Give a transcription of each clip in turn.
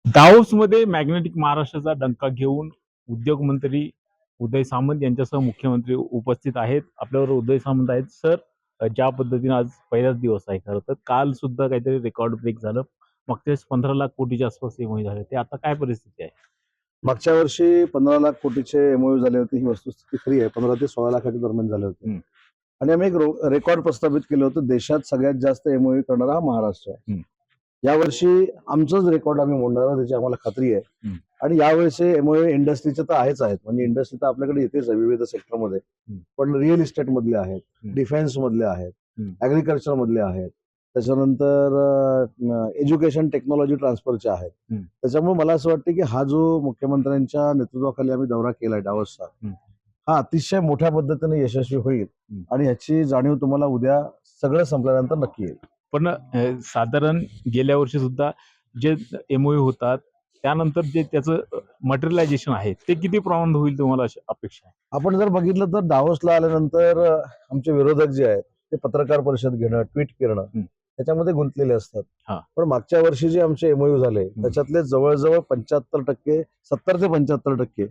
दावोसमध्ये magnetic महाराष्ट्राचा डंका घेऊन उद्योगमंत्री उदय सामंत यांच्यासह मुख्यमंत्री उपस्थित आहेत. आपल्याबरोबर उदय सामंत आहेत. सर, ज्या पद्धतीने आज पहिलाच दिवस आहे, खरं तर काल सुद्धा काहीतरी रेकॉर्ड ब्रेक झालं. मागच्या वेळेस 15 लाख कोटीच्या आसपास एमओयू झाले. ते आता काय परिस्थिती आहे? मागच्या वर्षी 15 लाख कोटीचे एमओयू झाले होते. ही वस्तुस्थिती खरी आहे. 15 ते 16 लाखाच्या दरम्यान झाले होते. आणि आम्ही एक रेकॉर्ड प्रस्थापित केलं होतं. देशात सगळ्यात जास्त एमओयू करणारा हा महाराष्ट्र आहे. यावर्षी आमचंच रेकॉर्ड आम्ही मोडणार आहोत, त्याची आम्हाला खात्री आहे. आणि यावेळेचे एमओयू इंडस्ट्रीचे तर आहेच आहेत. म्हणजे इंडस्ट्री तर आपल्याकडे येतेच आहे विविध सेक्टरमध्ये, पण रिअल इस्टेट मधले आहेत, डिफेन्स मधले आहेत, ऍग्रिकल्चर मधले आहेत, त्याच्यानंतर एज्युकेशन टेक्नॉलॉजी ट्रान्सफरचे आहेत. त्याच्यामुळे मला असं वाटतं की हा जो मुख्यमंत्र्यांच्या नेतृत्वाखाली आम्ही दौरा केलाय डावसचा, हा अतिशय मोठ्या पद्धतीने यशस्वी होईल आणि याची जाणीव तुम्हाला उद्या सगळं संपल्यानंतर नक्की येईल. पण साधारण गेल्या वर्षी सुद्धा जे एमओयू होतात त्यानंतर जे त्याचं मटेरियलायझेशन आहे ते किती प्रमाणात होईल तुम्हाला अपेक्षा आहे? आपण जर बघितलं तर दावोसला आल्यानंतर आमचे विरोधक जे आहेत ते पत्रकार परिषद घेणं, ट्विट करणं त्याच्यामध्ये गुंतलेले असतात. पण मागच्या वर्षी जे आमचे एमओयू झाले त्याच्यातले जवळजवळ 75%, 70 ते 75%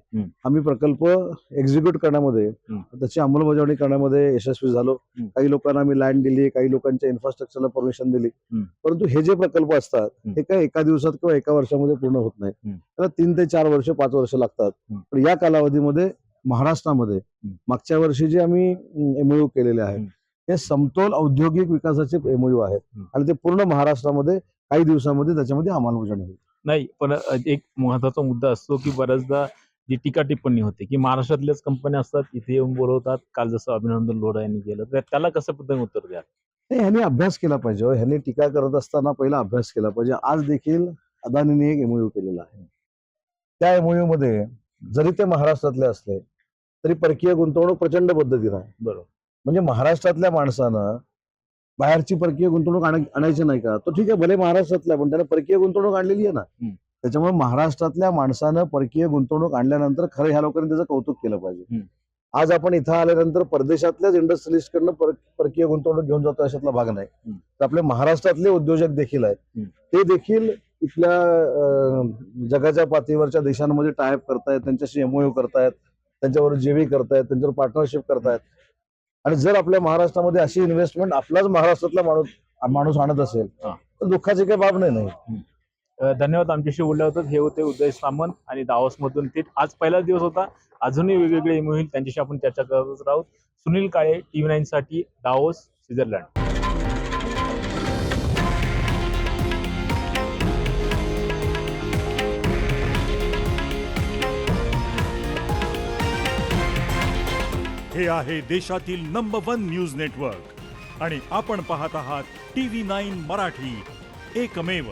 आम्ही प्रकल्प एक्झिक्यूट करण्यामध्ये, त्याची अंमलबजावणी करण्यामध्ये यशस्वी झालो. काही लोकांना आम्ही लँड दिली, काही लोकांच्या इन्फ्रास्ट्रक्चरला परमिशन दिली. परंतु हे जे प्रकल्प असतात हे काय एका दिवसात किंवा एका वर्षामध्ये पूर्ण होत नाही. त्याला 3 ते 4 वर्ष, 5 वर्ष लागतात. पण या कालावधीमध्ये महाराष्ट्रामध्ये मागच्या वर्षी जे आम्ही एमओयू केलेले आहेत हे समतोल औद्योगिक विकासाचे एमओयू आहेत आणि ते पूर्ण महाराष्ट्रामध्ये काही दिवसामध्ये त्याच्यामध्ये अंमलबजावणी होईल. नाही, पण एक महत्वाचा मुद्दा असतो की बऱ्याचदा जी टीका टिप्पणी होते की महाराष्ट्रातल्याच कंपन्या असतात, इथे येऊन बोलवतात. काल जसं अभिनंदन लोढा यांनी केलं, तर त्याला कसं पद्धतीने उत्तर द्या? ह्यांनी अभ्यास केला पाहिजे. ह्यांनी टीका करत असताना पहिला अभ्यास केला पाहिजे. आज देखील अदानीने एक एमओयू केलेला आहे. त्या एमओयू मध्ये जरी ते महाराष्ट्रातले असले तरी परकीय गुंतवणूक प्रचंड पद्धतीने आहे. बरोबर. म्हणजे महाराष्ट्रातल्या माणसानं बाहेरची परकीय गुंतवणूक आणायची नाही का? तो ठीक आहे, भले महाराष्ट्रातल्या, पण त्याने परकीय गुंतवणूक आणलेली आहे ना. त्याच्यामुळे महाराष्ट्रातल्या माणसानं परकीय गुंतवणूक आणल्यानंतर खरं ह्या लोकांनी त्याचं कौतुक केलं पाहिजे. आज आपण इथं आल्यानंतर परदेशातल्याच इंडस्ट्रियलिस्ट कडनं परकीय गुंतवणूक घेऊन जातो अशातला भाग नाही. तर आपले महाराष्ट्रातले उद्योजक देखील आहेत, ते देखील इथल्या जगाच्या पातळीवरच्या देशांमध्ये टायअप करतायत, त्यांच्याशी एमओयू करतायत, त्यांच्यावर जेवी करतायत, त्यांच्यावर पार्टनरशिप करतायत. आणि जर आपल्या महाराष्ट्रामध्ये अशी इन्व्हेस्टमेंट आपलाच महाराष्ट्रातला माणूस आणत असेल तर दुःखाची काही बाब नाही. धन्यवाद. आमच्याशी बोलले होते. हे होते उदय सामंत आणि दावोस मधून. ते आज पहिलाच दिवस होता, अजूनही वेगवेगळे एमओयू त्यांच्याशी आपण चर्चा करत राहू. सुनील काळे, TV9 साठी दावोस, स्वित्झर्लंड. हे आहे देशातील नंबर 1 न्यूज नेटवर्क आणि आपण पाहत आहात TV9 मराठी, एकमेव.